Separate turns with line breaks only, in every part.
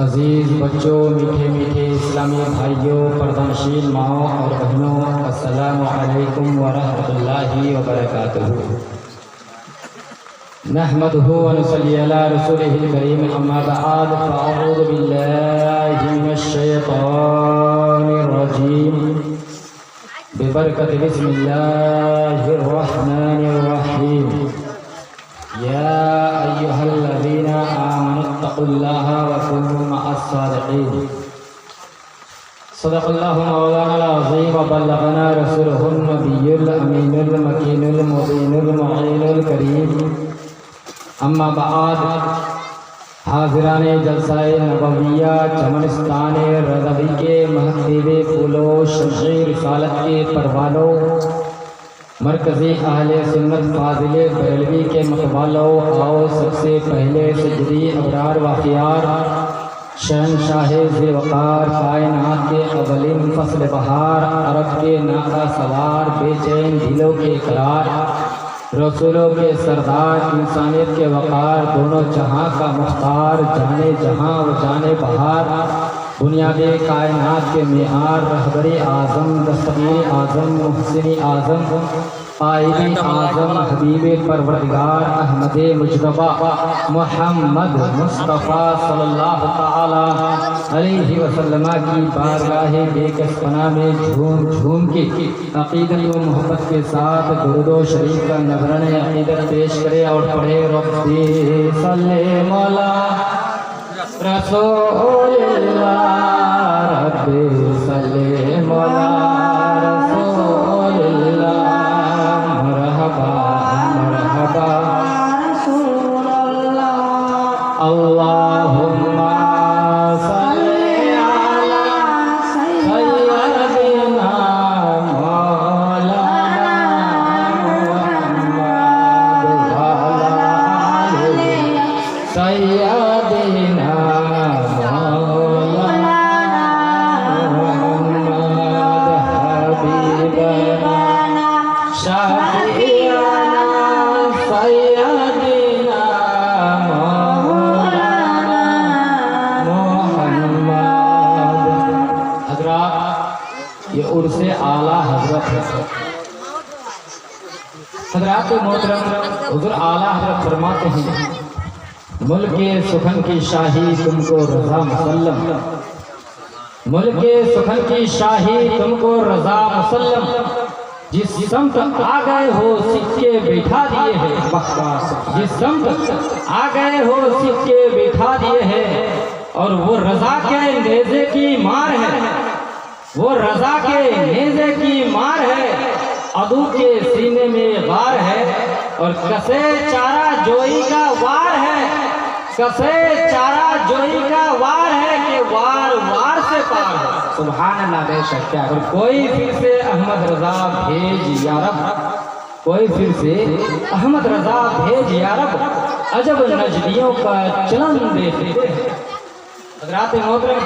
عزیز بچوں، میٹھے میٹھے اسلامی بھائیوں، پردنشین ماؤں اور بہنوں، السلام علیکم ورحمۃ اللہ وبرکاتہ۔ نحمده ونصلي على رسوله الكريم، اما بعد فاعوذ بالله من الشيطان الرجيم ببركة بسم الله الرحمن الرحيم۔ يا أيها الذين آمنوا اتقوا الله وكونوا مع الصادقين۔ صدق الله مولانا العظيم وبلغنا رسوله النبي الأمين المكين المبين المعين الكريم، اما بعد۔ حاضران جلسہ نبویہ چمنستان رضوی کے محتیب پھولوں، شمع رسالت کے پروانوں، مرکزی اہل سنت فاضل بریلوی کے مقبالوں، آؤ سب سے پہلے سجدی ابرار واقعار، شہنشاہ ذی وقار، کائنات کے اولین فصل بہار، عرب کے ناقہ سوار، بے چین دلوں کے قرار، رسولوں کے سردار، انسانیت کے وقار، دونوں جہاں کا مختار، جانے جہاں و جانے بہار، بنیاد کائنات کے معیار، رہبر اعظم، دستگیر اعظم، محسن اعظم، قائد اعظم، حبیب پروردگار، احمد مجتبی محمد مصطفیٰ صلی اللہ تعالی علیہ وسلم کی بارگاہ بے کس پناہ میں جھوم جھوم کے عقیدت و محبت کے ساتھ درود و شریف کا نذرانِ عقیدت پیش کرے اور پڑھے ربی صلی مولا رسول اللہ، ربی صلی مولا رسول اللہ، مرحبا مرحبا رسول اللہ، اللہم صلی علی سیدنا مولانا محمد وعلی آلہ سیدنا عرص اعلیٰ حضرت ہے۔ حضرات محترم، حضور اعلیٰ حضرت فرماتے ہیں، ملک سخن کی شاہی تم کو رضا مسلم، ملک سخن کی شاہی تم کو رضا مسلم، جس سمت آ گئے ہو سکے بٹھا دیے ہیں، جس سمت آ گئے ہو سکے بٹھا دیے ہیں، اور وہ رضا کے نیزے کی مار ہے، وہ رضا کے نیزے کی مار ہے، عدو کے سینے میں غار ہے، اور کسے چارہ جوئی کا وار ہے، کسے چارہ جوئی کا وار ہے کہ وار وار سے پار ہے۔ سبحان اللہ، بے شک کیا۔ اور کوئی پھر سے احمد رضا بھیج یا رب، کوئی پھر سے احمد رضا بھیج یا رب، عجب نجدیوں کا چلن دیکھتے ہیں۔ حضرات محترم،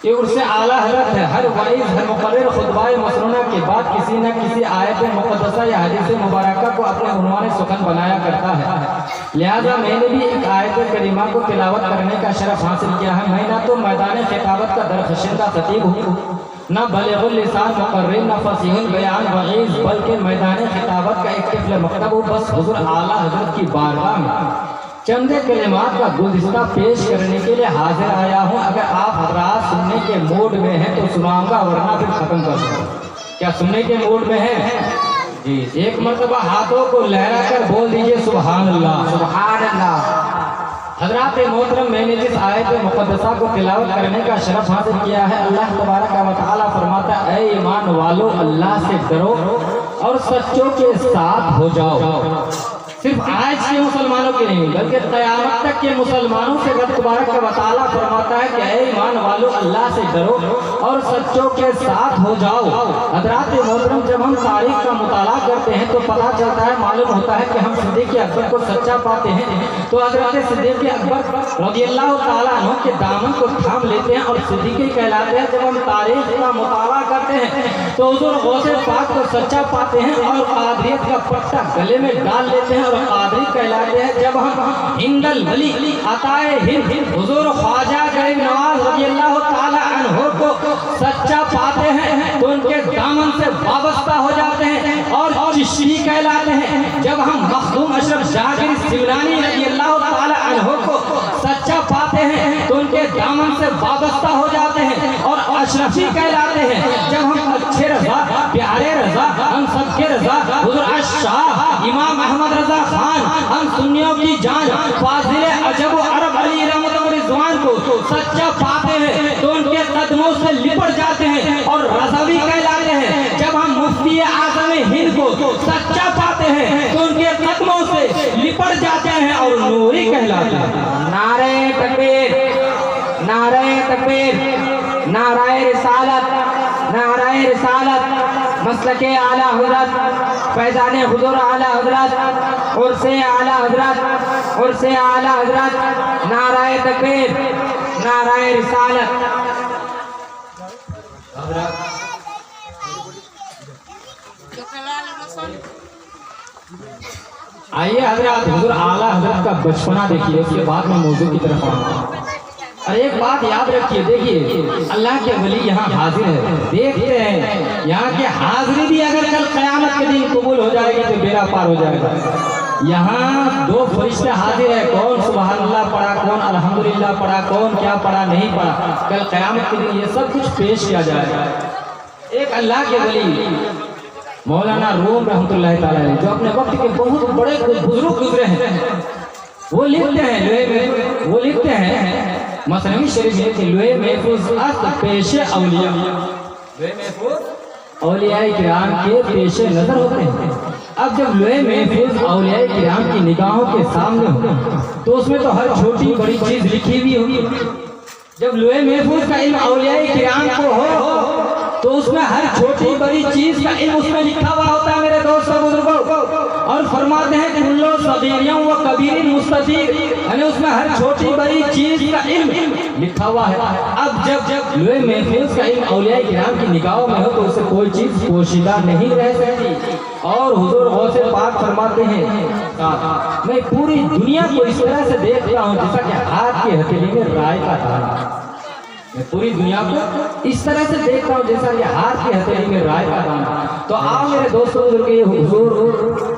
یہ عرص اعلیٰ حضرت ہے۔ ہر وعیظ، ہر مقرر خطبہ مسنونہ کے بعد کسی نہ کسی آیت مقدسہ یا حدیث مبارکہ کو اپنے عنوان سخن بنایا کرتا ہے، لہذا میں نے بھی ایک آیت کریمہ کو تلاوت کرنے کا شرف حاصل کیا ہے۔ میں نہ تو میدان خطابت کا درخشندہ خطیب ہوں، نہ بلیغ اللسان مقرر، نہ فصیح البیان وعیظ، بلکہ میدان خطابت کا ایک طفل مکتب ہوں۔ بس حضور اعلیٰ حضرت کی بارگاہ میں چند کلمات کا گلدستہ پیش کرنے کے لیے حاضر آیا ہوں۔ اگر آپ حضرات سننے کے موڈ میں ہیں تو سناؤں گا، ورنہ پھر ختم کر دوں۔ کیا سننے کے موڈ میں ہیں؟ جی، ایک مرتبہ ہاتھوں کو لہرا کر بول دیجئے سبحان اللہ، سبحان اللہ۔ حضرات محترم، میں نے جس آیت مقدسہ کو تلاوت کرنے کا شرف حاصل کیا ہے، اللہ تبارک و تعالیٰ فرماتا ہے، اے ایمان والو اللہ سے ڈرو اور سچوں کے ساتھ ہو جاؤ۔ صرف آج کے مسلمانوں کے نہیں بلکہ قیامت تک کے مسلمانوں سے رب تبارک و تعالیٰ فرماتا ہے کہ اے ایمان والو اللہ سے ڈرو اور سچوں کے ساتھ ہو جاؤ۔ حضرات محترم، جب ہم تاریخ کا مطالعہ کرتے ہیں تو پتہ چلتا ہے، معلوم ہوتا ہے کہ ہم صدیق اکبر کو سچا پاتے ہیں تو حضرت صدیق اکبر رضی اللہ تعالیٰ عنہ کے دامن کو تھام لیتے ہیں اور صدیقی کہلاتے ہیں. جب ہم تاریخ کا مطالعہ کرتے ہیں تو حضور غوث پاک کو سچا پاتے ہیں اور قادریت کا پٹا گلے میں ڈال لیتے ہیں اور قادری کہلاتے ہیں. جب ہم ہند الولی عطائے ہند حضور خواجہ غریب نواز رضی اللہ تعالیٰ عنہ کو سچا پاتے ہیں تو ان کے دامن سے وابستہ ہو جاتے ہیں اور چشتی کہلاتے ہیں. جب ہم مخدوم اشرف جاگری سمرانی رضی اللہ تعالیٰ عنہ کو سچا پاتے ہیں تو ان کے دامن سے وابستہ ہو جاتے ہیں اور اشرفی کہلاتے ہیں. جب ہم اچھے رضا پیارے رضا ہم سب کے رضا حضور شاہ امام احمد رضا خان ہم سنیوں کی جان فاضل عجب و عرب علی رحمت و رضوان کو سچا پاتے ہیں تو ان کے قدموں سے لپٹ جاتے ہیں اور رضوی کہلاتے ہیں. جب ہم مفتی اعظم ہند کو سچا پاتے ہیں تو ان کے قدموں سے لپٹ جاتے ہیں اور نوری کہلاتے ہیں.
نعرہ تکبیر، نعرہ تکبیر، نعرہ رسالت، نعرہ رسالت، مسلک اعلیٰ حضرت فیضان حضور اعلیٰ حضرت عرس اعلیٰ حضرت عرس اعلیٰ حضرت. نعرہ تکبیر، نعرہ رسالت.
آئیے حضرات حضور اعلیٰ حضرت کا بچپنا دیکھیے اس کے بعد میں موضوع کی طرف آؤں گا. اور ایک بات یاد رکھیے، دیکھیے اللہ کے ولی یہاں حاضر ہے، دیکھتے ہیں یہاں کے حاضری بھی اگر کل قیامت کے دن قبول ہو جائے گی تو بیڑا پار ہو جائے گا. یہاں دو فرشتے حاضر ہیں، کون سبحان اللہ پڑھا، کون الحمدللہ پڑھا، کون کیا پڑھا نہیں پڑھا. کل قیامت کے دن یہ سب کچھ پیش کیا جائے گا. ایک اللہ کے ولی مولانا روم رحمۃ اللہ تعالیٰ علیہ جو اپنے وقت کے بہت بڑے بزرگ گزرے ہیں، وہ لکھتے ہیں مثنوی شریف میں کہ لوح محفوظ است پیش اولیاء، لوح محفوظ اولیاء کرام کے پیش نظر ہوتے ہیں. اب جب لوح محفوظ اولیاء کرام کی نگاہوں کے سامنے ہو تو اس میں تو ہر چھوٹی بڑی چیز لکھی ہوئی ہوگی. جب لوح محفوظ کا علم اولیاء کرام کو ہو تو اس میں ہر چھوٹی بڑی چیز کا علم اس میں لکھا ہوا ہوتا ہے میرے دوستوں بزرگوں. اور فرماتے ہیں کلو صغیروں و کبیر مستطیر، یعنی اس میں ہر چھوٹی بڑی چیز کا علم لکھا ہوا ہے. اب جب لوح محفوظ کا علم اولیاء کرام کی نگاہوں میں ہو تو اس سے کوئی چیز پوشیدہ نہیں رہ سکتی. اور حضور غوث پاک فرماتے ہیں میں پوری دنیا کو اس طرح سے دیکھتا ہوں جیسا کہ ہاتھ کی ہتھیلی میں رائے کا دانہ. میں پوری دنیا کو اس طرح سے دیکھتا ہوں جیسا کہ ہاتھ کی ہتھیلی میں رائے کا دانہ. تو آپ میرے دوستوں بزرگ حضور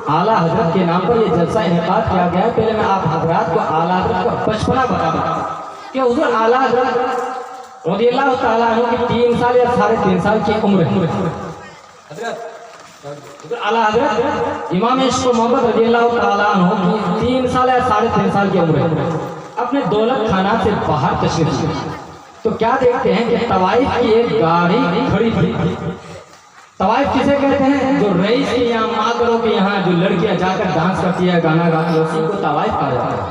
اعلیٰ حضرت کے نام پر یہ جلسہ انعقاد کیا گیا ہے. پہلے میں آپ حضرات کو اعلیٰ حضرت کا بچپنا بتا دوں کہ حضور اعلیٰ حضرت رضی اللہ تعالیٰ عنہ کی 3 سال یا 3.5 سال کی عمر ہے. حضرت اعلیٰ حضرت امام عشق و محبت رضی اللہ تعالیٰ عنہ کی 3 سال یا 3.5 سال کی عمر ہے. اپنے دولت خانہ سے باہر تشریف لائے تو کیا دیکھتے ہیں کہ طوائف کی ایک گاڑی کھڑی تھی. طوائف کسے کہتے ہیں؟ جو رئیس کے یہاں مادروں کے یہاں جو لڑکیاں جا کر ڈانس کرتی ہے، گانا گاتی ہے، اسی کو طوائف کہا جاتا ہے.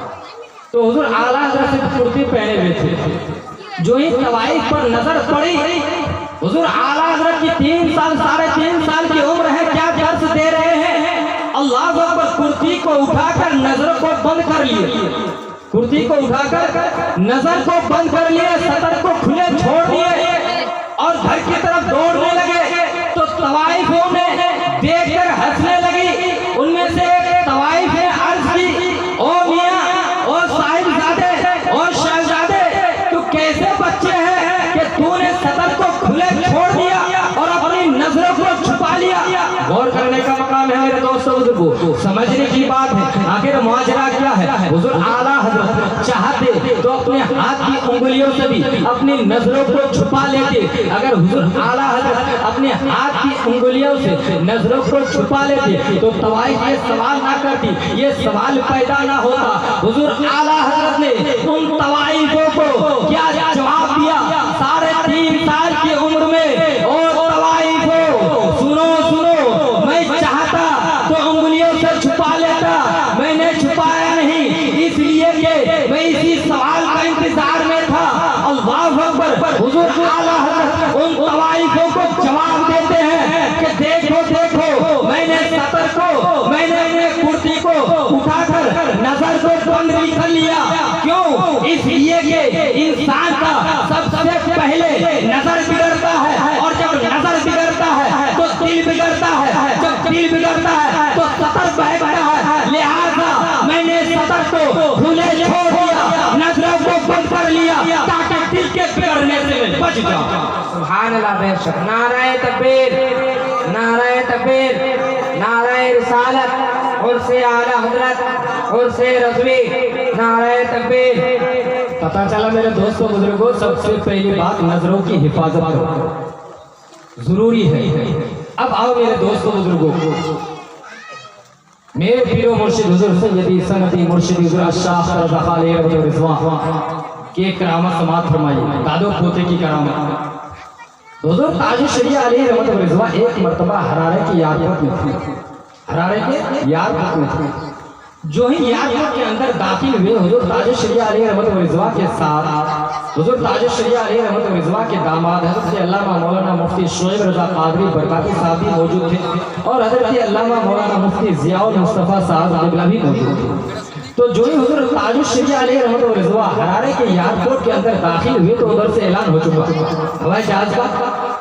تو حضور اعلیٰ حضرت سے کرتی پہنے ہوئے تھے. جو ہی طوائف پر نظر پڑی حضور اعلیٰ حضرت کی 3 سال 3.5 سال کی عمر ہے، کیا درس دے رہے ہیں. اللہ اکبر، کرتی کو اٹھا کر نظر کو بند کر لیے، کرتی کو اٹھا کر نظر کو بند کر لیے، سطر کو کھلے چھوڑ دیے اور گھر کی طرف دوڑنے لگے. تو طوائفوں نے دیکھ کر ہنسنے لگی. ان میں سے ایک طوائف نے عرض کی او میاں، او صاحبزادے، او شہزادے، تو کیسے بچے ہیں کہ تو نے سطر کو کھلے چھوڑ دیا اور اپنی نظروں کو چھپا لیا. غور کرنے کا مقام ہے میرے دوستوں بزرگوں، سمجھنے کی بات ہے. آخر معاجرہ کیا ہے؟ حضور اعلیٰ حضرت چاہتے تو اپنے ہاتھ کی انگلیوں سے بھی اپنی نظروں کو چھپا لیتے. اگر حضور اعلیٰ حضرت اپنے ہاتھ کی انگلیوں سے نظروں کو چھپا لیتے تو طوائف یہ سوال نہ کرتی، یہ سوال پیدا نہ ہوتا. حضور اعلیٰ حضرت نے ان طوائفوں کو کیا جواب دیا 3.5 سال کی عمر میں؟ اور طوائفوں سنو سنو، میں چاہتا تو انگلیوں سے چھپا لیتا، میں نے چھپایا نہیں، اس لیے کہ میں اسی سوال کا انتظار میں تھا. اللہ اکبر. حضور اعلیٰ حضرت ان طوائفوں کو جواب دیتے ہیں کہ دیکھو دیکھو، میں نے سطر کو، میں نے اپنے کرتی کو اٹھا کر نظر کو بند بھی کر لیا. کیوں؟
اس لیے کہ انسان کا سب سے پہلے نظر بگڑتا ہے، اور جب نظر بگڑتا ہے تو دل بگڑتا ہے، جب دل بگڑتا ہے تو سطر بہکتا ہے۔ لہذا میں نے سطر کو کھلے چھوڑ دیا، نظروں کو بند کر لیا تاکہ دل کے بگڑنے سے میں بچ جاؤں۔ سبحان اللہ، بے شک۔ نعرہ تکبیر، نعرہ تکبیر، نعرہ رسالت، عرس اعلیٰ حضرت، عرس رضوی، نعرہ تکبیر۔
پتہ چلا میرے دوستوں بزرگوں، سب سے پہلی بات نظروں کی حفاظت کرو، ضروری ہے۔ اب آؤ میرے دوستوں بزرگوں، میرے پیر و مرشد حضور سیدی سندی مرشد حضور شاہ رضا علیہ رضوان کی کرامت سماعت فرمائیے، دادو پوتے کی کرامت۔ حضور تاج الشریعہ علیہ رحمت و رضوان ایک مرتبہ حرارے کی ایئرپورٹ میں تھی، حرارے کے ایئرپورٹ میں تھی۔ جو ہی ایئرپورٹ کے اندر داخل ہوئے، حضور تاج الشریعہ علیہ رحمت و رضوان کے ساتھ حضور تاج الشریعہ علیہ رحمت و رضوان کے داماد حضرت علامہ مولانا مفتی شعیب رضا قادری برکاتی صاحب بھی موجود تھے، اور حضرت علامہ مولانا مفتی ضیاء المصطفیٰ صاحب قبلہ بھی موجود تھے۔ تو جو ہی حضور تاج الشریعہ علیہ رحمت و رضوان حرارے کے ایئرپورٹ کے اندر داخل ہوئے تو ادھر سے اعلان ہو چکا، ہوائی جہاز کا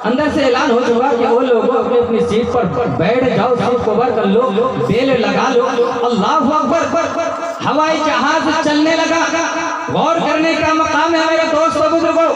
اندر سے اعلان ہو چکا کہ وہ لوگوں اپنی اپنی سیٹ پر بیٹھ جاؤ، سیٹ کور کر لو، بیل لگا لو۔ اللہ اکبر، ہوائی جہاز چلنے لگا۔ غور کرنے کا مقام ہے میرے دوستوں بزرگوں،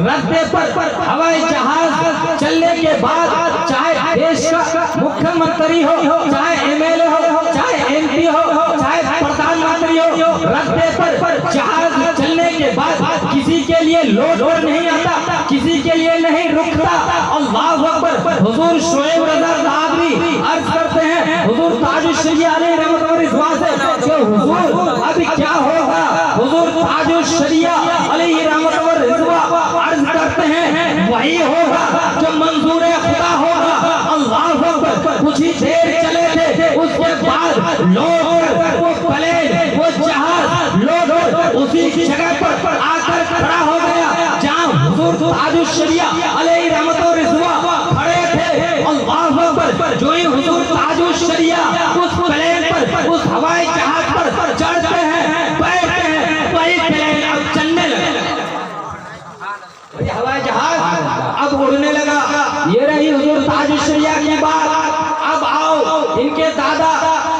رستے پر ہوائی جہاز چلنے کے بعد چاہے دیش کا مکھیہ منتری ہو، چاہے ایم ایل اے ہو، چاہے ایم پی ہو، چاہے پردھان منتری ہو، رستے پر جہاز چلنے کے بعد کسی کے لیے لوٹ نہیں آتا، کسی کے لیے نہیں رکتا۔ اللہ اکبر۔ حضور شعیب رضا قادری عرض کرتے ہیں حضور تاج الشریعہ علیہ رحمت و رضوان سے کہ حضور ابھی کیا ہوگا؟ حضور تاج الشریعہ علیہ رحمت و رضوان عرض کرتے ہیں وہی ہوگا جو منظور خدا ہوگا۔ اللہ اکبر۔ کچھ ہی دیر چلے تھے، اس کے بعد لوٹ وہ پلین، وہ جہاز لوٹ اسی جگہ پر آ کر کھڑا ہو گیا جہاں حضور تاج الشریعہ علیہ رحمت و رضوان کھڑے تھے۔ اللہ اکبر۔ جو ہی حضور تاج الشریعہ اس پلین پر، اس ہوائی جہاز پر چڑھتے ہیں، بیٹھتے ہیں، وہی پلین اب چلنے لگا، ہوائی جہاز اب اڑنے لگا۔ یہ رہی حضور تاج الشریعہ کی بات۔ اب آؤ ان کے دادا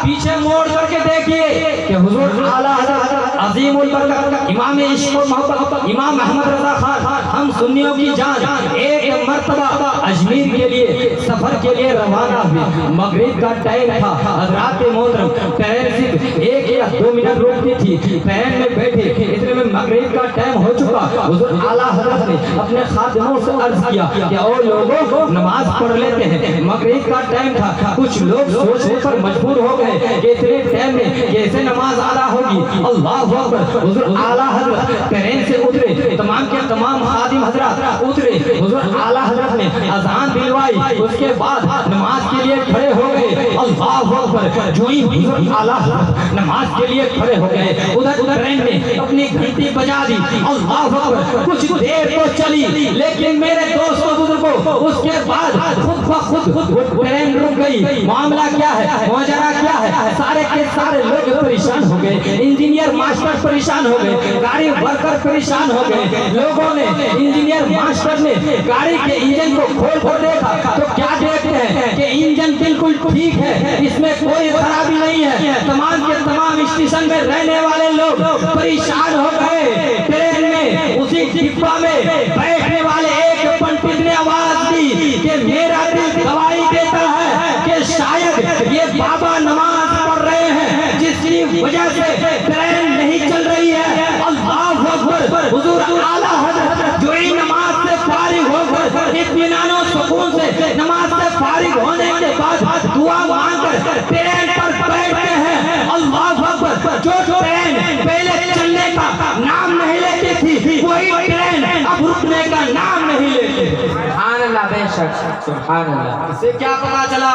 پیچھے موڑ کر کے دیکھیے کہ حضور اعلیٰ حضرت عظیم البرکت امام عشق و محبت امام احمد رضا خان ہم سنیوں کی جان ایک مرتبہ اجمیر کے لیے سفر کے لیے روانہ ہوئے۔ مغرب کا ٹائم تھا، حضرات محترم ٹرین صرف 1 یا 2 منٹ روکتی تھی، ٹرین میں بیٹھے، اتنے میں مغرب کا ٹائم ہو چکا۔ حضور اعلیٰ حضرت نے اپنے خادموں سے عرض کیا کہ او لوگوں نماز پڑھ لیتے ہیں، مغرب کا ٹائم تھا۔ کچھ لوگ سوچنے پر مجبور ہو گئے کہ اتنے ٹائم میں کیسے نماز ادا ہوگی۔ اللہ اکبر۔ حضور اعلیٰ حضرت ٹرین سے اترے، تمام کے تمام خادم حضرات اترے، حضور اعلیٰ حضرت نے اذان دلوائی، اس کے بعد نماز کے لیے کھڑے ہو گئے۔ اللہ اکبر۔ جو ہی حضور اعلیٰ حضرت نماز کے لیے کھڑے ہو گئے، ادھر ٹرین نے اپنی گھنٹی بجا دی۔ اللہ اکبر۔ کچھ دیر تو چلی، لیکن میرے دوستوں بزرگوں اس کے بعد خود بخود ٹرین رک گئی۔ معاملہ کیا ہے، ماجرا کیا ہے؟ سارے کے سارے لوگ پریشان ہو گئے، انجینئر ماسٹر پریشان ہو گئے، گاڑی ورکر پریشان ہو گئے۔ لوگوں نے، انجینئر ماسٹر نے گاڑی کے انجن کو کھول کر دیکھا تو کیا دیکھتے ہیں کہ انجن بالکل ٹھیک ہے، اس میں کوئی خرابی نہیں ہے۔ تمام کے تمام اسٹیشن میں رہنے والے لوگ پریشان ہو گئے۔ ٹرین میں اسی ڈبہ میں بیٹھنے والے ایک پنڈت نے آواز دی کہ میرا دل گواہی دیتا ہے کہ شاید یہ بابا نماز پڑھ رہے ہیں جس کی وجہ سے ٹرین نہیں چل رہی ہے۔ اللہ اکبر۔ حضور اعلیٰ حضرت جو ہی نماز سے فارغ ہو کر اطمینان و سکون سے نماز سے فارغ ہونے کے بعد دعا مانگ کر ٹرین پر بیٹھتے ہیں۔ اللہ اکبر۔ جو ٹرین پہلے چلنے کا نام نہیں لیتی تھی، وہی ٹرین اب رکنے کا نام نہیں لیتی۔ سبحان اللہ، بے شک، سبحان اللہ۔ اس سے کیا پتا چلا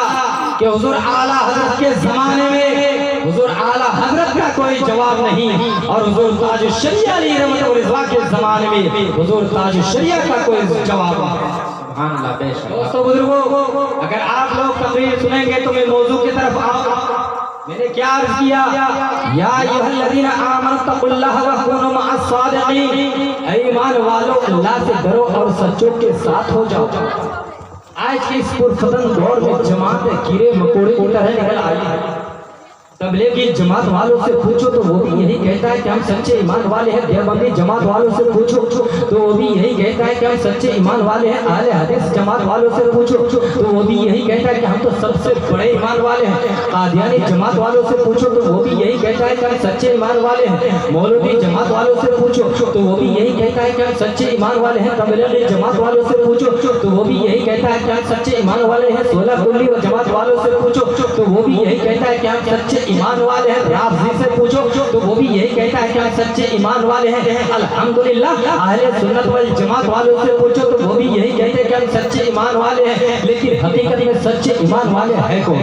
کہ حضور اعلیٰ حضرت کے زمانے میں حضور اعلیٰ حضرت کا کوئی جواب نہیں، اور حضور تاج الشریعہ علیہ رحمت و رضوان کے زمانے میں حضور تاج الشریعہ کا کوئی جواب نہیں۔ سبحان اللہ، بے شک۔ دوستو بزرگوں، اگر آپ لوگ تقریر سنیں گے تو میں موضوع کی طرف آؤں۔ میں نے کیا عرض کیا؟ یا ایھا الذین آمنوا اتقوا اللہ وکونوا مع الصادقین، اے ایمان والو اللہ سے ڈرو اور سچوں کے ساتھ ہو جاؤ۔ آج کے اس پرفتن دور میں جماعتیں کیڑے مکوڑے کی طرح نکل آئی ہیں۔ تبلیغی جماعت والوں سے پوچھو تو وہ بھی یہی کہتا ہے کہ ہم سچے ایمان والے ہیں۔ دیوبندی جماعت والوں سے پوچھو تو وہ بھی یہی کہتا ہے کہ ہم سچے ایمان والے ہیں۔ اہل حدیث جماعت والوں سے پوچھو تو وہ بھی یہی کہتا ہے کہ ہم تو سب سے بڑے ایمان والے ہیں۔ قادیانی جماعت والوں سے پوچھو تو وہ بھی یہی کہتا ہے کہ ہم سچے ایمان والے ہیں۔ مولوی جماعت والوں سے پوچھو تو وہ بھی یہی کہتا ہے کہ ہم سچے ایمان والے ہیں۔ تبلیغی جماعت والوں سے پوچھو تو وہ بھی یہی کہتا ہے کہ ہم سچے ایمان والے ہیں۔ سولہ کلی جماعت والوں سے پوچھو تو وہ بھی یہی کہتا ہے کہ ہم سچے ایمان والے ہیں۔ رافضی سے پوچھو تو وہ بھی یہی کہتا ہے کہ ہم سچے ایمان والے ہیں۔ الحمدللہ اہل سنت والجماعت والوں سے پوچھو تو وہ بھی یہی کہتے ہیں کہ ہم سچے ایمان والے ہیں۔ لیکن حقیقت میں سچے ایمان والے ہیں کون؟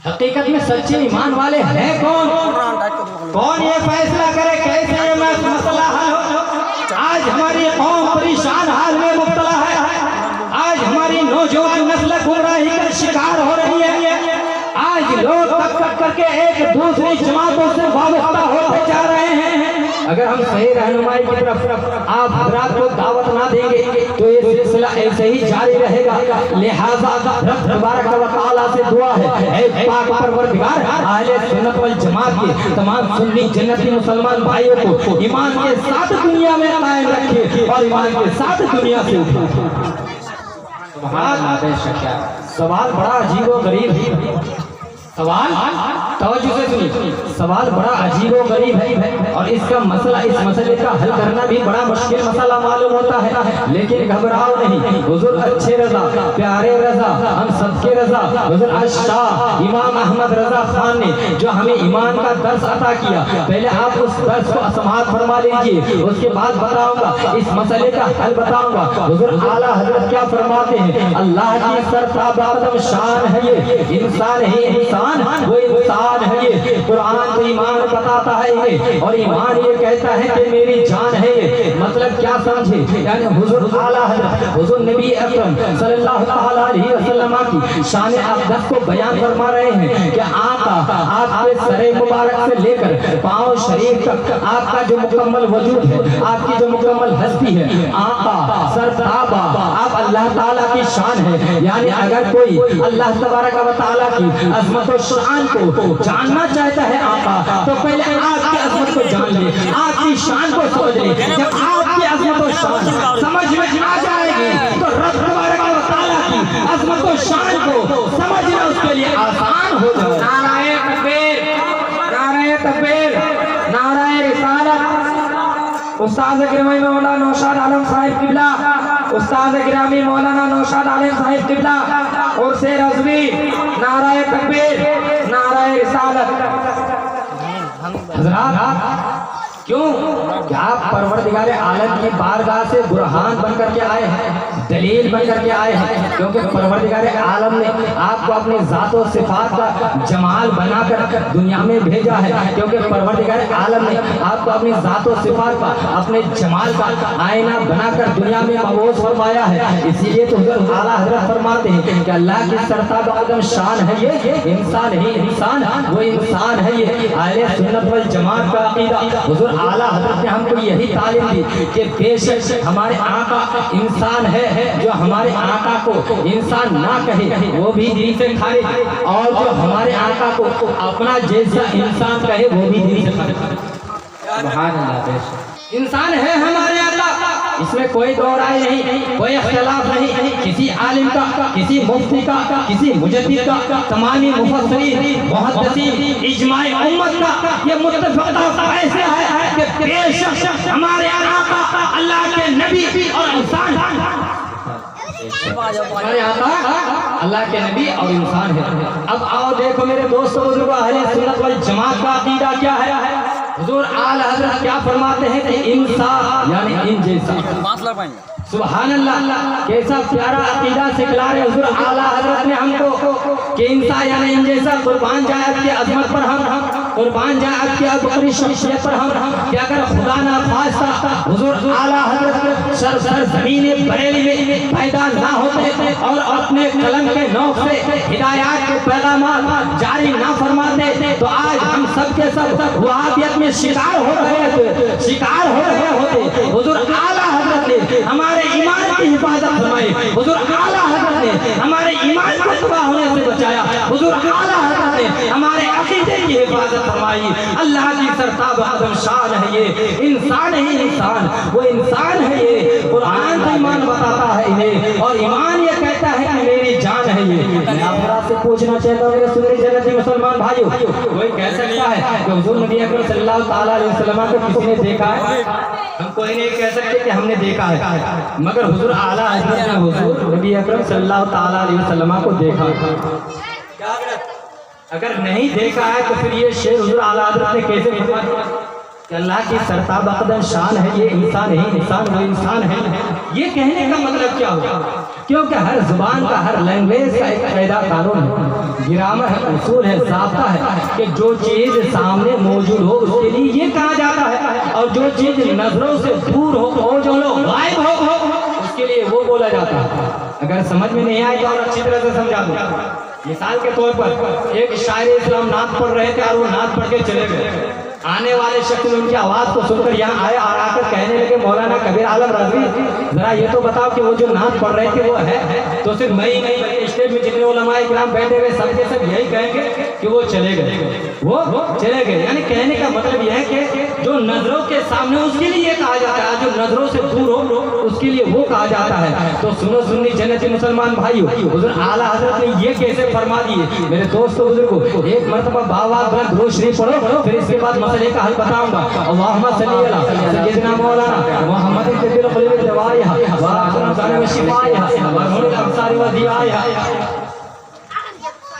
حقیقت میں سچے ایمان والے ہیں کون؟ کون یہ فیصلہ کرے کیسے یہ مسئلہ حل ہو؟ آج ہماری قوم پریشان حال میں مبتلا ہے۔ آج ہماری نوجوان نسل گمراہی کا شکار ہو رہی ہے۔ آج لوگ تک کر کے ایک دوسری جماعتوں سے وابستہ ہوتے جا رہے ہیں۔ اگر ہم صحیح رہنمائی کی طرف آپ حضرات کو دعوت نہ دیں گے تو یہ سلسلہ ایسے ہی جاری رہے گا۔ لہذا رب تبارک و تعالیٰ سے دعا ہے، اے پاک پروردگار اہل سنت والجماعت کے تمام سنی جنتی مسلمان بھائیوں کو ایمان کے ساتھ دنیا میں قائم رکھے اور ایمان کے ساتھ دنیا سے اٹھے۔ سوال بڑا عجیب و غریب ہے۔ سوال توجہ سے سنیے، سوال بڑا عجیب و غریب ہے اور اس کا مسئلہ، اس مسئلے کا حل کرنا بھی بڑا مشکل مسئلہ معلوم ہوتا ہے۔ لیکن گھبراؤ نہیں، حضور اچھے رضا، پیارے رضا، ہم سب کے رضا، حضور شاہ امام احمد رضا خان نے جو ہمیں ایمان کا درس عطا کیا، پہلے آپ اس درس کو سماعت فرما لیجئے، اس کے بعد بتاؤں گا اس مسئلے کا حل بتاؤں گا۔ حضور اعلیٰ حضرت کیا فرماتے ہیں؟ اللہ کی سرتابہ شان ہے یہ، انسان ہی انسان وہ انسان ہے یہ۔ قرآن تو ایمان بتاتا ہے انہیں اور ایمان یہ کہتا ہے کہ میری جان ہے یہ۔ مطلب کیا سمجھے؟ یعنی حضور اعلیٰ حضرت حضور نبی اکرم صلی اللہ علیہ وسلم کی شان اقدس کو بیان فرما رہے ہیں کہ آقا آپ کے سر مبارک سے لے کر پاؤں شریف تک آپ کا جو مکمل وجود ہے، آپ کی جو مکمل ہستی ہے، آقا سرتابہ آپ اللہ تعالیٰ کی شان ہے۔ یعنی اگر کوئی اللہ تبارک و تعالیٰ کی عظمت و شان کو جاننا چاہتا ہے آقا، تو پہلے آپ کی عظمت کو جان لے، آپ کی شان کو سمجھ لے۔ جب آپ کی عظمت و شان سمجھ میں آ جائے گی تو رب تبارک و تعالیٰ کی عظمت و شان کو سمجھنا اس کے لیے آسان ہو جائے۔
نعرہ تکبیر، نعرہ تکبیر، نعرہ رسالت۔ استاد گرامی مولانا نوشاد عالم صاحب قبلہ، استاد گرامی مولانا نوشاد عالم صاحب قبلہ اور سے رضوی، نعرہ تکبیر، نعرہ رسالت۔
حضرات کیوں کہ آپ پروردگار عالم کی بارگاہ سے برہان بن کر کے آئے ہیں، دلیل بن کر کے آئے ہیں، کیونکہ پروردگار عالم نے آپ کو اپنے ذات و صفات کا جمال بنا کر دنیا میں بھیجا ہے، کیونکہ پروردگار عالم نے آپ کو اپنی ذات و صفات کا، اپنے جمال کا آئینہ بنا کر دنیا میں مبعوث فرمایا ہے۔ اسی لیے تو حضرت اعلیٰ حضرت فرماتے ہیں کہ اللہ کی سرتابہ قدم شان ہے یہ، انسان ہی انسان وہ انسان ہے یہ۔ اہل سنت والجماعت کا عقیدہ، حضور اعلیٰ حضرت نے ہم کو یہی تعلیم دی کہ بے شک ہمارے آقا انسان ہے، جو ہمارے آقا کو انسان نہ کہے وہ بھی دل سے کھائے، اور جو ہمارے آقا کو اپنا جیسا انسان کہے وہ بھی دل سے کھائے۔ سبحان اللہ، بے شک انسان ہے ہمارے آقا، اس میں کوئی دو رائے نہیں، کوئی اختلاف نہیں، کسی عالم کا، کسی مفتی کا، کسی مجدد کا، تمامی مفسرین، محدثین، اجماع امت کا یہ متفقہ ایسے ہے کہ بے شک ہمارے آقا اللہ کے نبی اور انسان، ہمارے آقا اللہ کے نبی اور انسان ہے۔ اب آؤ دیکھو میرے دوستو بزرگو، اہل سنت والجماعت کا عقیدہ کیا ہے؟ حضور اعلیٰ حضرت کیا فرماتے ہیں کہ انسان یعنی ان جیسا۔ سبحان اللہ، کیسا پیارا عقیدہ سکھلا رہے حضور اعلیٰ حضرت نے ہم کو کہ انسان یعنی ان جیسا۔ قربان جائے آپ کی عظمت پر ہم
قربان جائے آپ کی بکری شخصیت پر ہم کہ اگر خدا نہ خواستہ حضور اعلیٰ حضرت سر زمین بریلی میں پیدا نہ ہوتے اور اپنے قلم کے نوک سے ہدایات کے پیغامات جاری نہ فرماتے تو آج ہم سب کے سب وہابیت میں شکار ہو رہے ہوتے حضور اعلیٰ حضرت نے ہمارے ایمان کی حفاظت فرمائی، حضور اعلیٰ حضرت نے ہمارے ایمان کو تباہ ہونے سے بچایا، حضور اعلیٰ حضرت نے ہمارے عقیدے کی حفاظت فرمائی۔ اللہ کی سرتاب عظم شان ہے یہ انسان ہی انسان، وہ انسان ہے یہ قرآن تو ایمان بتاتا ہے انہیں اور ایمان یہ کہتا ہے کہ میری جان ہے یہ۔ میں آپ سے پوچھنا چاہتا ہوں میرے سنی جنتی مسلمان بھائیو، کوئی کہہ سکتا ہے کہ حضور نبی اکرم صلی اللہ تعالیٰ علیہ وسلم کو کسی نے دیکھا ہے؟ ہم کوئی نہیں کہہ سکتے کہ ہم نے دیکھا ہے، مگر حضور اعلیٰ حضرت نے حضور نبی اکرم صلی اللہ تعالیٰ علیہ وسلم کو دیکھا۔ اگر نہیں دیکھا ہے تو پھر یہ شعر حضور اعلیٰ حضرت نے کیسے لکھا کہ اللہ کی سرتاب اقدم شان ہے یہ انسان ہی انسان وہ انسان ہے؟ یہ کہنے کا مطلب کیا ہوا؟ کیونکہ ہر زبان کا ہر لینگویج کا ایک قاعدہ قانون ہے، گرامر ہے، اصول ہے، ضابطہ ہے کہ جو چیز سامنے موجود ہو اس کے لیے یہ کہا جاتا ہے اور جو چیز نظروں سے دور ہو جو غائب ہو اس کے لیے وہ بولا جاتا ہے۔ اگر سمجھ میں نہیں آئے تو اور اچھی طرح سے سمجھا دوں۔ مثال کے طور پر ایک شاعر اسلام نعت پڑھ رہے تھے اور وہ نعت پڑھ کے چلے گئے، آنے والے شخص نے ان کی آواز کو سن کر یہاں آئے اور آ کر کہنے لگے مولانا کبیر عالم رضوی ذرا یہ تو بتاؤ کہ وہ جو نعت پڑھ رہے تھے وہ ہے؟ تو صرف میں ہی نہیں اسٹیج میں جتنے علماء کرام بیٹھے ہوئے سب کے سب یہی کہیں گے کہ وہ چلے گئے، وہ چلے گئے۔ یعنی کہنے کا مطلب یہ ہے کہ جو نظروں کے سامنے اس کے لیے کہا جاتا ہے، جو نظروں سے دور ہو اس کے لیے وہ کہا جاتا ہے۔ تو سنو سنی جنتی مسلمان بھائیو، حضور اعلیٰ حضرت نے یہ کیسے فرما دیے؟ میرے دوستو بزرگو، ایک مرتبہ باواد بلند درود شریف پڑھو، پھر اس کے بعد مسئلے کا حل بتاؤں گا۔ اللہم صلی علی سیدنا مولانا محمد طب القلوب دوائها وآخر الأبصار وشفائها ونور الأبصار وضیائها۔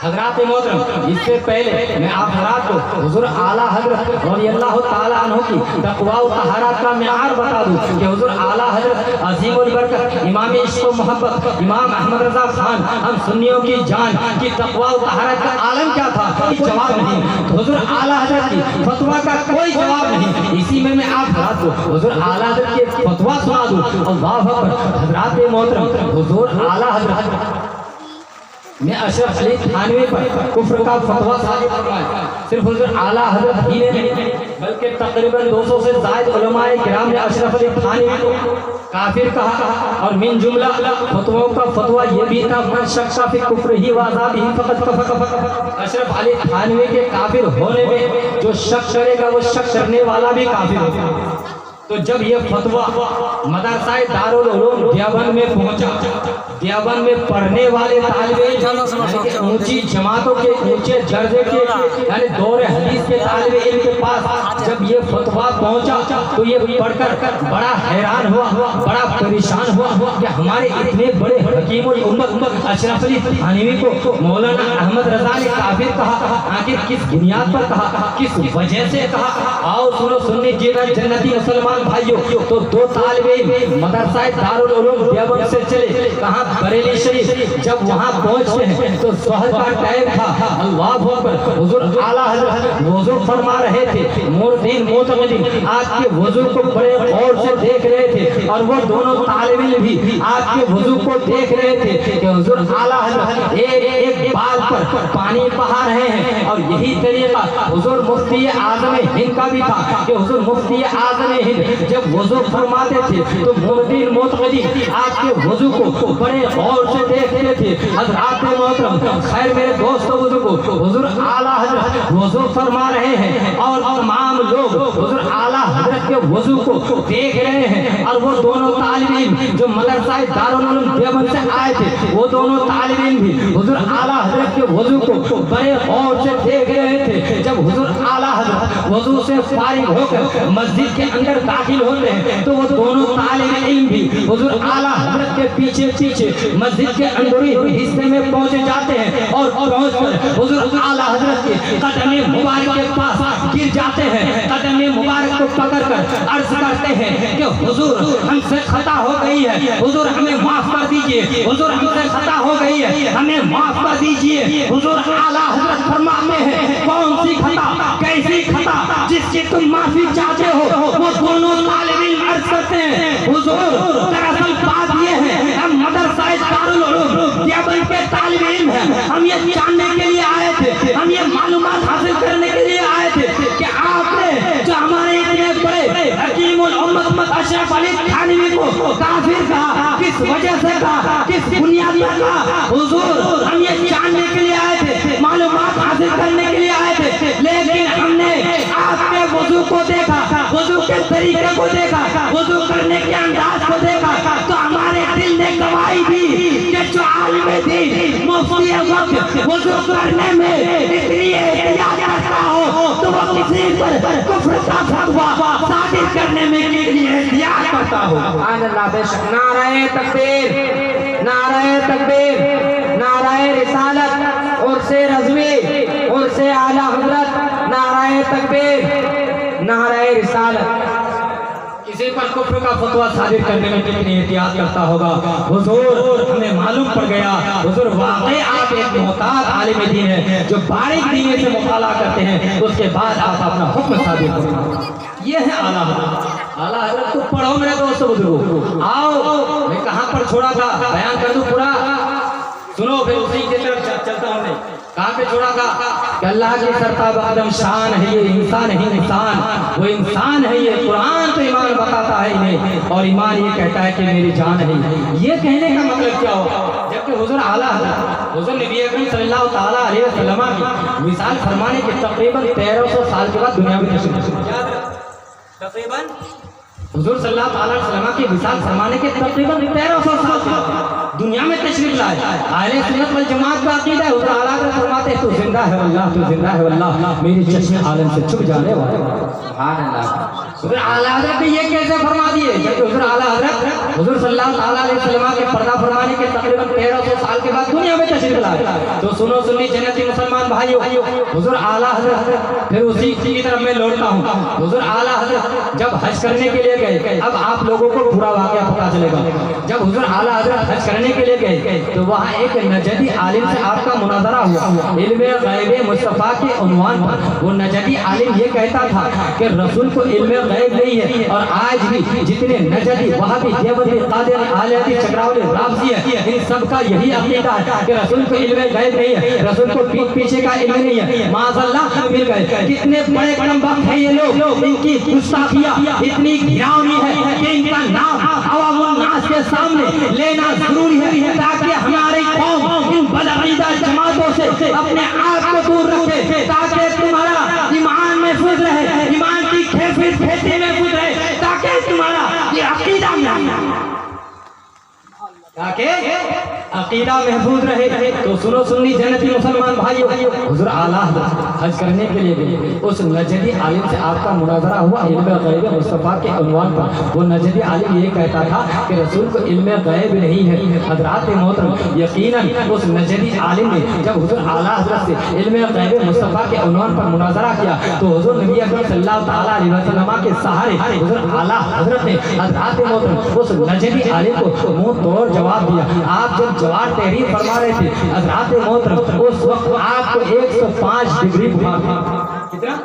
حضرات محترم، اس سے پہلے میں آپ حضرات کو حضور اعلیٰ حضرت رضی اللہ تعالیٰ عنہ کی تقویٰ و طہارت کا معیار بتا دوں کہ حضور اعلیٰ حضرت عظیم البرکت امام عشق و محبت امام احمد رضا خان ہم سنیوں کی جان کی تقویٰ و طہارت کا عالم کیا تھا؟ جواب نہیں۔ تو حضور اعلیٰ حضرت کی فتویٰ کا کوئی جواب نہیں۔ اسی میں آپ حضرات کو حضور اعلیٰ حضرت کی فتویٰ سنا دوں۔ اللہ اکبر۔ حضرات محترم، حضور اعلیٰ حضرت میں اشرف علی تھانوی پر کفر کا فتویٰ صادر فرمایا۔ صرف حضور اعلیٰ حضرت ہی نے نہیں بلکہ تقریباً 200 سے زائد علماء کرام نے اشرف علی تھانوی کو کافر کہا اور من جملہ فتووں کا فتویٰ یہ بھی تھا من شک فی کفر ہی وعذاب ہی فقط کفر۔ اشرف علی تھانوی کے کافر ہونے میں جو شک کرے گا وہ شک کرنے والا بھی کافر ہوگا۔ تو جب یہ فتویٰ مدرسہ دارالعلوم دیوبند میں پہنچا، دیوبند میں پڑھنے والے طالب علم اونچی جماعتوں کے اونچے درجے کے یعنی دور حدیث کے طالب علم کے پاس جب یہ فتویٰ پہنچا تو یہ پڑھ کر بڑا حیران ہوا، بڑا پریشان ہوا کہ ہمارے اتنے بڑے حکیم الامت اشرف علی تھانوی کو مولانا احمد رضا نے کافر کہا، آخر کس بنیاد پر کہا، کس وجہ سے کہا؟ آؤ سنو سننے جینا جنتی مسلمان بھائیو، تو دو طالب علم مدرسہ دارالعلوم دیوبند سے چلے کہاں بریلی شریف۔ جب وہاں پہنچتے ہیں تو ظہر کا ٹائم تھا۔ اللہ اکبر۔ حضور اعلیٰ حضرت وضو فرما رہے تھے، موردین معتمدین آپ کے وضو کو بڑے غور سے دیکھ رہے تھے اور وہ دونوں طالب علم بھی آپ کے وضو کو دیکھ رہے تھے کہ حضور اعلیٰ حضرت ایک بال پر پانی بہا رہے ہیں۔ اور یہی طریقہ حضور مفتی اعظم ہند کا بھی تھا کہ حضور مفتی اعظم ہند جب وضو فرماتے تھے تو موردین معتمدین آپ کے وضو کو بڑے غور سے دیکھتے تھے۔ حضرات محترم، خیر میرے دوستو بزرگو، حضور اعلیٰ حضرت وضو فرما رہے ہیں اور تمام لوگ حضور اعلیٰ حضرت کے وضو کو دیکھ رہے ہیں اور وہ دونوں طالب علم جو مدرسہ دارالعلوم دیوبند سے آئے تھے وہ دونوں طالب علم بھی حضور اعلیٰ حضرت کے وضو کو بڑے غور سے دیکھ رہے تھے۔ جب حضور اعلیٰ حضرت وضو سے فارغ ہو کر مسجد کے اندر داخل ہوتے ہیں تو وہ دونوں طالب علم بھی حضور اعلیٰ حضرت کے پیچھے پیچھے مسجد کے اندرونی حصے میں پہنچ جاتے ہیں اور پہنچ کر حضور اعلیٰ حضرت کے قدم مبارک کے پاس گر جاتے ہیں، قدم مبارک کو پکڑ کر عرض کرتے ہیں کہ حضور ہم سے خطا ہو گئی ہے، حضور ہمیں معاف کر دیجئے، حضور ہم سے خطا ہو گئی ہے، ہمیں معاف کر دیجئے۔ حضور اعلیٰ حضرت فرماتے ہیں کون سی خطا، کیسی خطا جس کی تم معافی چاہتے ہو؟ وہ دونوں طالب علم عرض کرتے ہیں حضور دراصل بات یہ ہے ہم مدرسہ دارالعلوم دیوبند کے طالب علم ہیں، ہم یہ جاننے کے لیے آئے تھے، ہم یہ معلومات حاصل کرنے کے لیے آئے تھے کہ آپ نے جو ہمارے اتنے بڑے حکیم الامت اشرف علی تھانوی کو کافر کہا، کس وجہ سے کہا، کس بنیاد پر کہا؟ حضور ہم یہ جاننے کے لیے آئے تھے، معلومات حاصل کرنے کے لیے آئے تھے، لیکن ہم نے آپ کے وضو کو دیکھا، وضو کے طریقے کو دیکھا، وضو کرنے کے انداز کو دیکھا تو ہمارے دل نے گواہی دی کہ جو عالم دین مفتی وقت وضو کرنے میں اتنی احتیاط کرتا ہو تو وہ کسی پر کفر کا فتویٰ صادر کرنے میں کتنی احتیاط کرتا ہو۔
سبحان اللہ، بے شک۔ نعرہ تکبیر، نعرہ تکبیر، نعرہ رسالت، عرس رضوی، عرس اعلیٰ حضرت، نعرہ تکبیر، نعرہ رسالت۔
کسی پر کفر کا فتویٰ صادر کرنے میں کتنی احتیاط کرتا ہوگا۔ حضور ہمیں معلوم پڑ گیا حضور واقعی آپ ایک محتاط عالم دین ہیں جو باریک دین سے مطالعہ کرتے ہیں، اس کے بعد آپ اپنا حکم صادر کرتے ہیں۔ یہ ہے اعلیٰ حضرت۔ اعلیٰ حضرت کو پڑھو میرے دوست بزرگو، آؤ میں کہاں پر چھوڑا تھا بیان کر دوں پورا، سنو پھر اسی کی طرف چلتا ہوں۔ کہاں پہ چھوڑا تھا کہ اللہ کی سرتاب آدم شان ہے، یہ انسان ہے، انسان وہ انسان ہے، یہ قرآن تو ایمان بتاتا ہے انہیں اور ایمان یہ کہتا ہے کہ میری جان ہے۔ یہ کہنے کا مطلب کیا ہو؟ جبکہ حضور اعلیٰ حضور نبی اکرم صلی اللہ تعالیٰ علیہ وسلم کی مثال فرمانے کے تقریباً 1300 سال کے بعد دنیا میں تشریف لائے۔ تقریباً حضور صلی اللہ علیہ وسلم کی مثال فرمانے کے تقریباً 1300 سال کے بعد دنیا میں تشریف لائے۔ اہل سنت والجماعت کا عقیدہ ہے حضور اعلیٰ حضرت فرماتے ہیں تو زندہ ہے واللہ، تو زندہ ہے واللہ، میری چشم عالم سے چھپ جانے والے۔
سبحان اللہ۔
حضور اعلیٰ حضرت نے یہ کیسے فرما دیے؟ جبکہ حضور اعلیٰ حضرت حضور صلی اللہ علیہ وسلم کے پردہ فرمانے کے تقریباً 1300 سال کے بعد دنیا میں تشریف لائے۔ تو سنو سنی جنتی مسلمان بھائیو، حضور اعلیٰ حضرت پھر اسی کی طرف میں لوٹتا ہوں۔ حضور اعلیٰ حضرت جب حج کرنے کے لیے گئے، اب آپ لوگوں کو پورا واقعہ پتا چلے گا۔ جب حضور اعلیٰ حضرت حج کرنے کے لیے گئے تو وہاں ایک نجدی عالم سے آپ کا مناظرہ ہوا علم غیب مصطفیٰ کے عنوان پر۔ وہ نجدی عالم یہ کہتا تھا کہ رسول کو علم غیب نہیں ہے، اور آج بھی جتنے نجدی وہابی دیوبندی قادری اہل حدیث چکراولی رافضی ہے ان سب کا یہی عقیدہ ہے کہ رسول کو علم غیب نہیں ہے، رسول کو پیٹ پیچھے کا علم نہیں ہے۔ معاذ اللہ مل گئے۔ کتنے بڑے کم وقت ہیں یہ لوگ، ان کی گستاخیاں اتنی گراؤنی ہے کہ ان کا نام عوام الناس کے سامنے لینا ضروری ہے تاکہ ہماری قوم ان بدعقیدہ جماعتوں سے اپنے آپ کو دور رکھے، تاکہ تمہارا ایمان محفوظ رہے، ایمان کی کیفیت کھیتی محفوظ رہے، تاکہ تمہارا یہ عقیدہ محفوظ رہے۔ تو سنو سنی جنتی مسلمان بھائیو، حضور اعلیٰ حج کرنے کے لیے گئے، اس نجدی عالم سے آپ کا مناظرہ ہوا علم غیب مصطفیٰ کے عنوان پر۔ وہ نجدی عالم یہ کہتا تھا کہ رسول کو علم غیب نہیں ہے۔ حضرات محترم یقیناً اس نجدی عالم نے جب حضور اعلیٰ حضرت سے علم غیب مصطفیٰ کے عنوان پر مناظرہ کیا تو حضور نبی اکرم صلی اللہ تعالیٰ علیہ وسلم کے سہارے حضور اعلیٰ حضرت نے حضرات محترم اس نجدی عالم کو منہ توڑ جواب دیا۔ آپ جب جواب تحریر فرما رہے تھے حضرات محترم اس وقت آپ کو 105 ڈگری بخار تھا۔ کتنا؟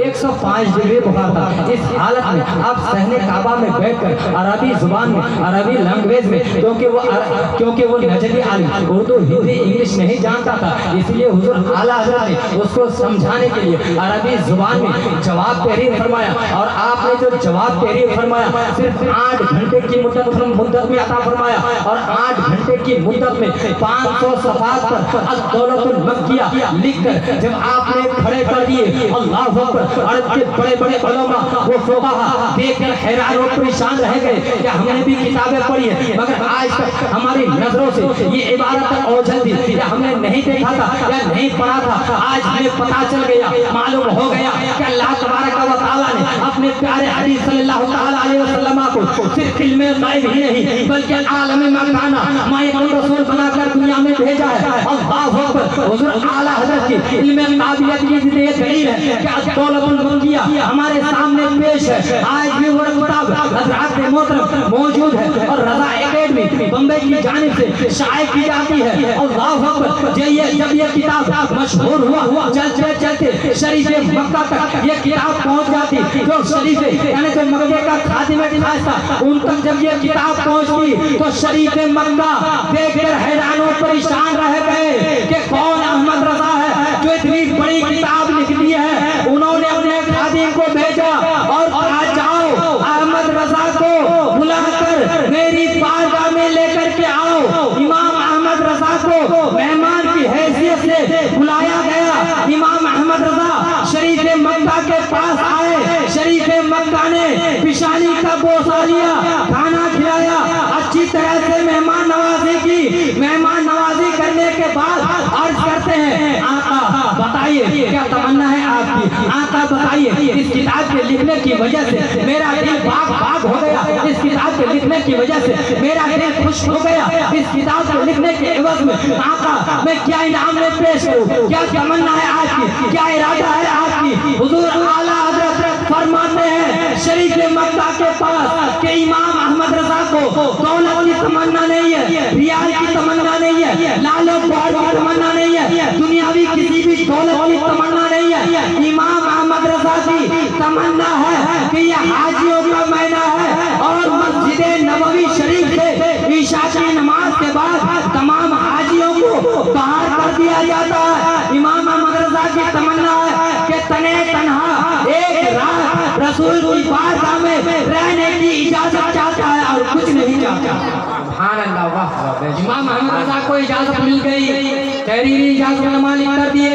105 ڈگری بخار تھا۔ اس حالت میں آپ صحن کعبہ میں بیٹھ کر عربی زبان میں، عربی لینگویج میں، کیونکہ وہ نجدی عالم اردو ہندی انگلش نہیں جانتا تھا، اس لیے حضور اعلیٰ حضرت نے اس کو سمجھانے کے لیے عربی زبان میں جواب تحریر فرمایا، اور آپ نے جو جواب تحریر فرمایا صرف 8 گھنٹے کی مدت میں عطا فرمایا، اور 8 گھنٹے کی مدت میں 500 صفحات پر الدولت المکیہ لکھ کر جب آپ نے کھڑے کر دیے، اللہ اکبر، پر عرب کے بڑے بڑے علماء وہ فقہا دیکھ کر حیران اور پریشان رہ گئے کہ ہم نے بھی کتابیں پڑھی ہیں مگر آج تک ہماری نظروں سے یہ عبارت اوجھل تھی یا ہم نے نہیں دیکھا تھا یا نہیں پڑھا تھا. آج ہمیں پتا چل گیا, معلوم ہو گیا کہ اللہ تبارک و تعالیٰ نے اپنے پیارے حبیب صلی اللہ تعالیٰ علیہ وسلم کو صرف علم غیب ہی نہیں بلکہ عالم مکانہ مائن رسول بنا کر دنیا میں بھیجا ہے. اللہ اکبر. حضور اعلیٰ حضرت کی علم قابلیت کی یہ دلیل ہے کہ دولت المنگیہ ہمارے سامنے پیش ہے. آج بھی وہ کتاب حضرات محترم موجود ہے اور رضا اکیڈمی بمبئی کی جانب سے شائع کی جاتی ہے. اللہ اکبر. جب یہ کتاب مشہور ہوا چلتے چلتے شریف مکہ تک یہ کتاب پہنچ جاتی جو شریف یعنی جو مکہ کا خادم خاص تھا ان تک جب یہ کتاب پہنچتی تو شریف مکہ دیکھ کر حیران و پریشان رہ گئے کہ کون احمد رضا ہے جو اتنی بڑی کتاب لکھ دی ہے. انہوں نے اپنے خادم کو بھیجا اور کہا جاؤ احمد رضا کو بلا کر میری بارگاہ میں لے کر کے آؤ. امام احمد رضا کو مہمان کی حیثیت سے بلایا گیا. امام احمد رضا شریف مکہ کے پاس آئے. شریف مکہ نے پیشانی کا بوسہ لیا, کھانا کھلایا, اچھی طرح سے مہمان نوازی کی. مہمان نوازی کرنے کے بعد عرض کرتے ہیں آقا بتائیے کیا تمنا ہے آپ کی. آقا بتائیے اس کتاب کے لکھنے کی وجہ سے میرا دل باغ باغ ہو گیا. اس کتاب کے لکھنے کی وجہ سے میرا دل خوش ہو گیا. اس کتاب کو لکھنے کے عوض میں آقا میں کیا انعام میں پیش کروں, کیا تمنا ہے آپ کی, کیا ارادہ ہے آپ کی. حضور اعلیٰ حضرت فرماتے ہیں شریف مکہ کے پاس کہ امام احمد رضا کو دولت کی تمنا نہیں ہے, ریال کی تمنا نہیں ہے, لال و گوہر کی تمنا نہیں ہے, دنیاوی کسی بھی دولت کی تمنا نہیں ہے. امام احمد رضا کی تمنا ہے کہ یہ حاجیوں کا مہینہ ہے اور مسجد نبوی شریف سے عشاء کی نماز کے بعد تمام حاجیوں کو باہر کر دیا جاتا ہے. امام احمد رضا کی تمنا ہے کہ تنے تنہا ایک رات رسول کی بارگاہ میں رہنے کی اجازت چاہتا ہے اور کچھ نہیں چاہتا.
سبحان اللہ. واہ.
امام احمد رضا کو اجازت مل گئی, تحریری اجازت نامہ لکھ کر دیے.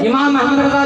امام احمد رضا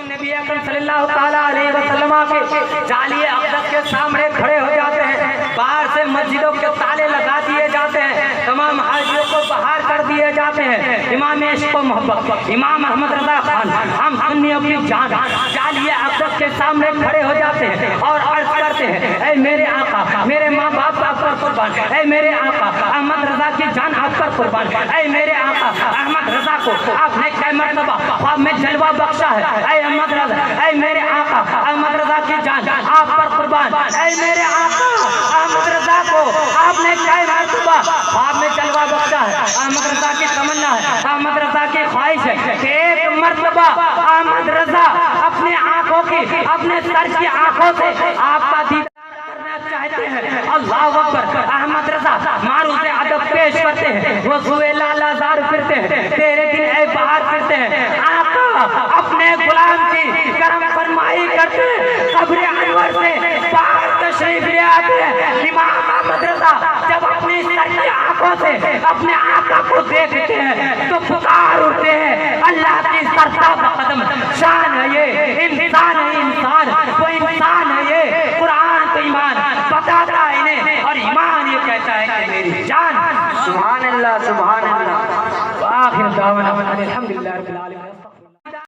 نبی اکرم صلی اللہ تعالیٰ علیہ وسلم کے جعلی اقدس کے سامنے کھڑے ہو جاتے ہیں. باہر سے مسجدوں کے تالے لگا دیے جاتے ہیں, تمام حاجیوں کو باہر کر دیے جاتے ہیں. امام عشق و محبت امام احمد رضا خان ہم سنیوں کی جان جعلی اقدس کے سامنے کھڑے ہو جاتے ہیں اور عرض کرتے ہیں اے میرے آقا میرے ماں باپ آپ پر قربان, اے میرے آقا احمد رضا کی جان آپ پر قربان, اے میرے آقا احمد رضا کو آپ نے کئی مرتبہ خواب میں جلوہ بخشا ہے. اے احمد رضا, اے میرے آقا احمد رضا کی جان آپ پر قربان, اے میرے آقا احمد رضا کو آپ نے کئی مرتبہ خواب میں جلوہ بخشا ہے. احمد رضا کی تمنا ہے, احمد رضا کی خواہش ہے کہ ایک مرتبہ احمد رضا اپنے آنکھوں کی اپنے سر کی آنکھوں سے آپ کا دیدار کرنا چاہتے ہیں. اللہ اکبر. احمد رضا معروض ادب پیش کرتے ہیں, وہ سوئے لالا زار پھرتے ہیں, تیرے دن اے باہر پھرتے ہیں. آقا اپنے غلام کی کرم فرمائی کرتے ہیں, قبر انور سے باہر تشریف لے آتے ہیں. امام احمد رضا جب اپنی سر کی آنکھوں سے اپنے آقا کو دیکھتے ہیں تو پکار اٹھتے ہیں اللہ کی سرتاب قدم شان ہے, یہ انسان ہے, انسان وہ انسان